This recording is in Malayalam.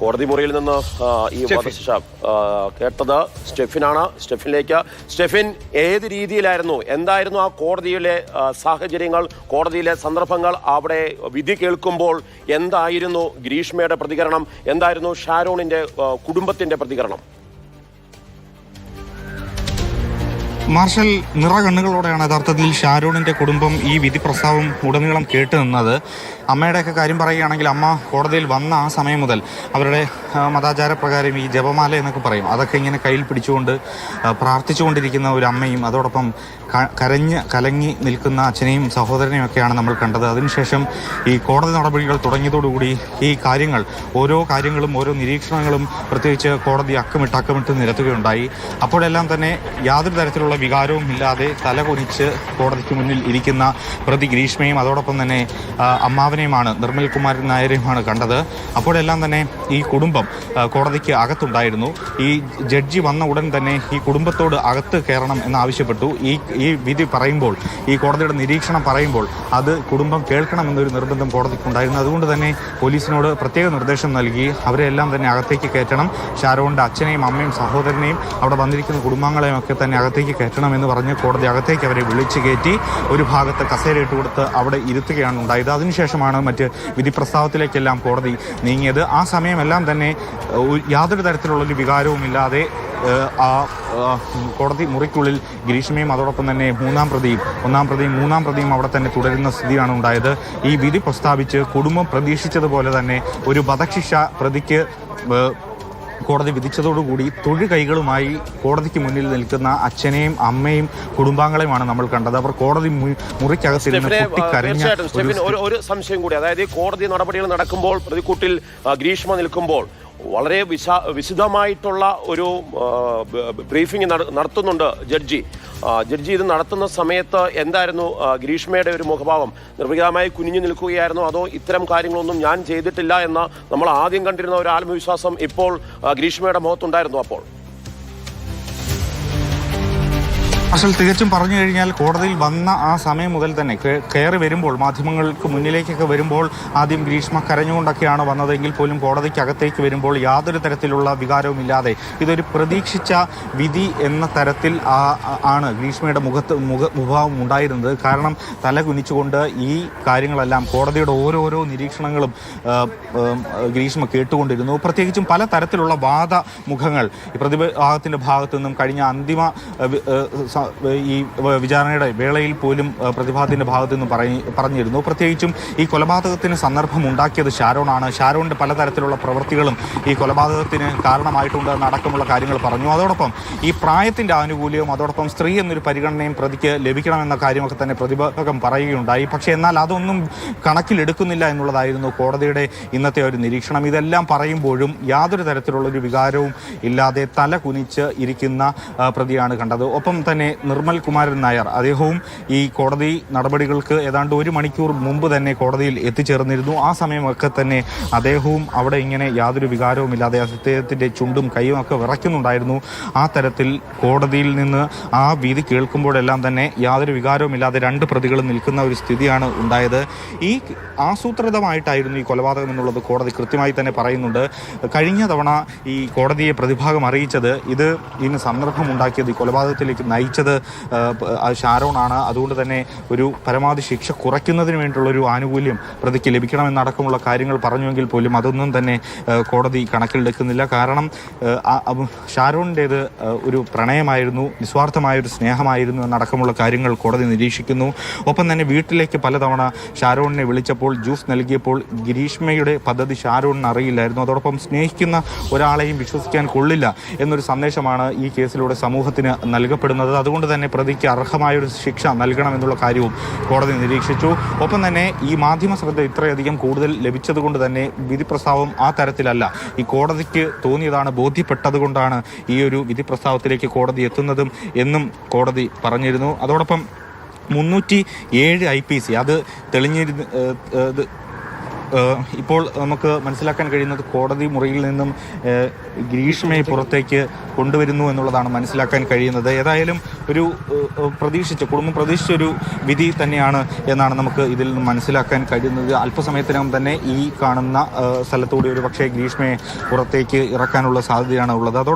കോടതി മുറിയിൽ നിന്ന് ഈ വധശിക്ഷ കേട്ടത് സ്റ്റെഫിനാണ്. സ്റ്റെഫിൻ ഏത് രീതിയിലായിരുന്നു, എന്തായിരുന്നു ആ കോടതിയിലെ സാഹചര്യങ്ങൾ, കോടതിയിലെ സന്ദർഭങ്ങൾ, അവിടെ വിധി കേൾക്കുമ്പോൾ എന്തായിരുന്നു ഗ്രീഷ്മയുടെ പ്രതികരണം, എന്തായിരുന്നു ഷാരോണിന്റെ കുടുംബത്തിന്റെ പ്രതികരണം? മാർഷൽ, നിറകണ്ണുകളോടെയാണ് യഥാർത്ഥത്തിൽ ഷാരോണിൻ്റെ കുടുംബം ഈ വിധി പ്രസ്താവം ഉടനീളം കേട്ട് നിന്നത്. അമ്മയുടെയൊക്കെ കാര്യം പറയുകയാണെങ്കിൽ അമ്മ കോടതിയിൽ വന്ന ആ സമയം മുതൽ അവരുടെ മതാചാരപ്രകാരം ഈ ജപമാല എന്നൊക്കെ പറയും, അതൊക്കെ ഇങ്ങനെ കയ്യിൽ പിടിച്ചുകൊണ്ട് പ്രാർത്ഥിച്ചുകൊണ്ടിരിക്കുന്ന ഒരു അമ്മയും അതോടൊപ്പം കലങ്ങി നിൽക്കുന്ന അച്ഛനെയും സഹോദരനെയും ഒക്കെയാണ് നമ്മൾ കണ്ടത്. അതിനുശേഷം ഈ കോടതി നടപടികൾ തുടങ്ങിയതോടുകൂടി ഈ കാര്യങ്ങൾ, ഓരോ കാര്യങ്ങളും ഓരോ നിരീക്ഷണങ്ങളും പ്രത്യേകിച്ച് കോടതി അക്കമിട്ട് നിരത്തുകയുണ്ടായി. അപ്പോഴെല്ലാം തന്നെ യാതൊരു തരത്തിലുള്ള വികാരവും ഇല്ലാതെ തലകുനിച്ച് കോടതിക്ക് മുന്നിൽ ഇരിക്കുന്ന പ്രതി ഗ്രീഷ്മയും അതോടൊപ്പം തന്നെ അമ്മാവനെയുമാണ്, നിർമ്മൽ കുമാരൻ നായരെയുമാണ് കണ്ടത്. അപ്പോഴെല്ലാം തന്നെ ഈ കുടുംബം കോടതിക്ക് അകത്തുണ്ടായിരുന്നു. ഈ ജഡ്ജി വന്ന ഉടൻ തന്നെ ഈ കുടുംബത്തോട് അകത്ത് കയറണം എന്നാവശ്യപ്പെട്ടു. ഈ വിധി പറയുമ്പോൾ, ഈ കോടതിയുടെ നിരീക്ഷണം പറയുമ്പോൾ അത് കുടുംബം കേൾക്കണമെന്നൊരു നിർബന്ധം കോടതിക്കുണ്ടായിരുന്നു. അതുകൊണ്ട് തന്നെ പോലീസിനോട് പ്രത്യേക നിർദ്ദേശം നൽകി അവരെല്ലാം തന്നെ അകത്തേക്ക് കയറ്റണം, ഷാരോണിൻ്റെ അച്ഛനെയും അമ്മയും സഹോദരനെയും അവിടെ വന്നിരിക്കുന്ന കുടുംബാംഗങ്ങളെയും ഒക്കെ തന്നെ അകത്തേക്ക് കയറ്റണമെന്ന് പറഞ്ഞ് കോടതി അകത്തേക്ക് അവരെ വിളിച്ചു കയറ്റി ഒരു ഭാഗത്ത് കസേരയിട്ട് കൊടുത്ത് അവിടെ ഇരുത്തുകയാണ് ഉണ്ടായത്. അതിനുശേഷമാണ് മറ്റ് വിധി പ്രസ്താവത്തിലേക്കെല്ലാം കോടതി നീങ്ങിയത്. ആ സമയമെല്ലാം തന്നെ യാതൊരു തരത്തിലുള്ളൊരു വികാരവുമില്ലാതെ ആ കോടതി മുറിക്കുള്ളിൽ ഗ്രീഷ്മയും അതോടൊപ്പം തന്നെ ഒന്നാം പ്രതിയും അവിടെ തന്നെ തുടരുന്ന സ്ഥിതിയാണ് ഉണ്ടായത്. ഈ വിധി പ്രസ്താവിച്ച് കുടുംബം പ്രതീക്ഷിച്ചതുപോലെ തന്നെ ഒരു വധശിക്ഷ പ്രതിക്ക് കോടതി വിധിച്ചതോടുകൂടി തൊഴുകൈകളുമായി കോടതിക്ക് മുന്നിൽ നിൽക്കുന്ന അച്ഛനെയും അമ്മയും കുടുംബാംഗങ്ങളെയുമാണ് നമ്മൾ കണ്ടത്. അവർ കോടതി മുറിക്കകത്തിരുന്ന് പൊട്ടിക്കരഞ്ഞ ഒരു സംശയം കൂടി, അതായത് കോടതി നടപടികൾ നടക്കുമ്പോൾ പ്രതിക്കൂട്ടിൽ ഗ്രീഷ്മ നിൽക്കുമ്പോൾ വളരെ വിശദമായിട്ടുള്ള ഒരു ബ്രീഫിംഗ് നടത്തുന്നുണ്ട് ജഡ്ജി. ഇത് നടത്തുന്ന സമയത്ത് എന്തായിരുന്നു ഗ്രീഷ്മയുടെ ഒരു മുഖഭാവം? നിർഭീകമായി കുനിഞ്ഞു നിൽക്കുകയായിരുന്നു, അതോ ഇത്തരം കാര്യങ്ങളൊന്നും ഞാൻ ചെയ്തിട്ടില്ല എന്ന നമ്മൾ ആദ്യം കണ്ടിരുന്ന ഒരു ആത്മവിശ്വാസം ഇപ്പോൾ ഗ്രീഷ്മയുടെ മുഖത്തുണ്ടായിരുന്നു? അപ്പോൾ അസൽ തികച്ചും പറഞ്ഞു കഴിഞ്ഞാൽ കോടതിയിൽ വന്ന ആ സമയം മുതൽ തന്നെ കയറി വരുമ്പോൾ, മാധ്യമങ്ങൾക്ക് മുന്നിലേക്കൊക്കെ വരുമ്പോൾ ആദ്യം ഗ്രീഷ്മ കരഞ്ഞുകൊണ്ടൊക്കെയാണ് വന്നതെങ്കിൽ പോലും കോടതിക്കകത്തേക്ക് വരുമ്പോൾ യാതൊരു തരത്തിലുള്ള വികാരവുമില്ലാതെ ഇതൊരു പ്രതീക്ഷിച്ച വിധി എന്ന തരത്തിൽ ആണ് ഗ്രീഷ്മയുടെ മുഖഭാവം ഉണ്ടായിരുന്നത്. കാരണം തല കുനിച്ചുകൊണ്ട് ഈ കാര്യങ്ങളെല്ലാം, കോടതിയുടെ ഓരോരോ നിരീക്ഷണങ്ങളും ഗ്രീഷ്മ കേട്ടുകൊണ്ടിരുന്നു. പ്രത്യേകിച്ചും പല തരത്തിലുള്ള വാദമുഖങ്ങൾ ഈ പ്രതിഭാഗത്തിൻ്റെ ഭാഗത്തു നിന്നും കഴിഞ്ഞ അന്തിമ ഈ വിചാരണയുടെ വേളയിൽ പോലും പ്രതിഭാഗത്തിൻ്റെ ഭാഗത്തു നിന്ന് പറഞ്ഞിരുന്നു. പ്രത്യേകിച്ചും ഈ കൊലപാതകത്തിന് സന്ദർഭം ഉണ്ടാക്കിയത് ഷാരോണാണ്, ഷാരോണിൻ്റെ പലതരത്തിലുള്ള പ്രവൃത്തികളും ഈ കൊലപാതകത്തിന് കാരണമായിട്ടുണ്ട് എന്നടക്കമുള്ള കാര്യങ്ങൾ പറഞ്ഞു. അതോടൊപ്പം ഈ പ്രായത്തിൻ്റെ ആനുകൂല്യവും അതോടൊപ്പം സ്ത്രീ എന്നൊരു പരിഗണനയും പ്രതിക്ക് ലഭിക്കണമെന്ന കാര്യമൊക്കെ തന്നെ പ്രതിഭാഗം പറയുകയുണ്ടായി. പക്ഷേ എന്നാൽ അതൊന്നും കണക്കിലെടുക്കുന്നില്ല എന്നുള്ളതായിരുന്നു കോടതിയുടെ ഇന്നത്തെ ഒരു നിരീക്ഷണം. ഇതെല്ലാം പറയുമ്പോഴും യാതൊരു തരത്തിലുള്ളൊരു വികാരവും ഇല്ലാതെ തല കുനിച്ച് ഇരിക്കുന്ന പ്രതിയാണ് കണ്ടത്. ഒപ്പം തന്നെ നിർമ്മൽ കുമാരൻ നായർ, അദ്ദേഹവും ഈ കോടതി നടപടികൾക്ക് ഏതാണ്ട് 1 മണിക്കൂർ മുമ്പ് തന്നെ കോടതിയിൽ എത്തിച്ചേർന്നിരുന്നു. ആ സമയമൊക്കെ തന്നെ അദ്ദേഹവും അവിടെ ഇങ്ങനെ യാതൊരു വികാരവുമില്ലാതെ അദ്ദേഹത്തിൻ്റെ ചുണ്ടും കൈയും ഒക്കെ വിറയ്ക്കുന്നുണ്ടായിരുന്നു. ആ തരത്തിൽ കോടതിയിൽ നിന്ന് ആ വിധി കേൾക്കുമ്പോഴെല്ലാം തന്നെ യാതൊരു വികാരവുമില്ലാതെ 2 പ്രതികളും നിൽക്കുന്ന ഒരു സ്ഥിതിയാണ് ഉണ്ടായത്. ഈ ആസൂത്രിതമായിട്ടായിരുന്നു ഈ കൊലപാതകം എന്നുള്ളത് കോടതി കൃത്യമായി തന്നെ പറയുന്നുണ്ട്. കഴിഞ്ഞ തവണ ഈ കോടതിയെ പ്രതിഭാഗം അറിയിച്ചത് ഇതിന് സന്ദർഭമുണ്ടാക്കിയത്, ഈ കൊലപാതകത്തിലേക്ക് നയിച്ചത് ഷാരോണാണ്. അതുകൊണ്ട് തന്നെ ഒരു പരമാവധി ശിക്ഷ കുറയ്ക്കുന്നതിന് വേണ്ടിയുള്ളൊരു ആനുകൂല്യം പ്രതിക്ക് ലഭിക്കണമെന്നടക്കമുള്ള കാര്യങ്ങൾ പറഞ്ഞുവെങ്കിൽ പോലും അതൊന്നും തന്നെ കോടതി കണക്കിലെടുക്കുന്നില്ല. കാരണം ഷാരോണിൻ്റേത് ഒരു പ്രണയമായിരുന്നു, നിസ്വാർത്ഥമായൊരു സ്നേഹമായിരുന്നു എന്നടക്കമുള്ള കാര്യങ്ങൾ കോടതി നിരീക്ഷിക്കുന്നു. ഒപ്പം തന്നെ വീട്ടിലേക്ക് പലതവണ ഷാരോണിനെ വിളിച്ചപ്പോൾ, ജ്യൂസ് നൽകിയപ്പോൾ ഗ്രീഷ്മയുടെ പദ്ധതി ഷാരോണിന് അറിയില്ലായിരുന്നു. അതോടൊപ്പം സ്നേഹിക്കുന്ന ഒരാളെയും വിശ്വസിക്കാൻ കൊള്ളില്ല എന്നൊരു സന്ദേശമാണ് ഈ കേസിലൂടെ സമൂഹത്തിന് നൽകപ്പെടുന്നത്. അതുകൊണ്ട് തന്നെ പ്രതിക്ക് അർഹമായൊരു ശിക്ഷ നൽകണമെന്നുള്ള കാര്യവും കോടതി നിരീക്ഷിച്ചു. ഒപ്പം തന്നെ ഈ മാധ്യമ ശ്രദ്ധ ഇത്രയധികം കൂടുതൽ ലഭിച്ചതുകൊണ്ട് തന്നെ വിധി പ്രസ്താവം ആ തരത്തിലല്ല, ഈ കോടതിക്ക് തോന്നിയതാണ്, ബോധ്യപ്പെട്ടതുകൊണ്ടാണ് ഈ ഒരു വിധി പ്രസ്താവത്തിലേക്ക് കോടതി എത്തുന്നതും എന്നും കോടതി പറഞ്ഞിരുന്നു. അതോടൊപ്പം 307 IPC അത് തെളിഞ്ഞിരുന്നു. ഇപ്പോൾ നമുക്ക് മനസ്സിലാക്കാൻ കഴിയുന്നത് കോടതി മുറിയിൽ നിന്നും ഗ്രീഷ്മയെ പുറത്തേക്ക് കൊണ്ടുവരുന്നു എന്നുള്ളതാണ് മനസ്സിലാക്കാൻ കഴിയുന്നത്. ഏതായാലും ഒരു കുടുംബം പ്രതീക്ഷിച്ചൊരു വിധി തന്നെയാണ് എന്നാണ് നമുക്ക് ഇതിൽ നിന്ന് മനസ്സിലാക്കാൻ കഴിയുന്നത്. അല്പസമയത്തിനകം തന്നെ ഈ കാണുന്ന സ്ഥലത്തൂടെ ഒരു പക്ഷേ ഗ്രീഷ്മയെ പുറത്തേക്ക് ഇറക്കാനുള്ള സാധ്യതയാണ് ഉള്ളത്. അതോടൊപ്പം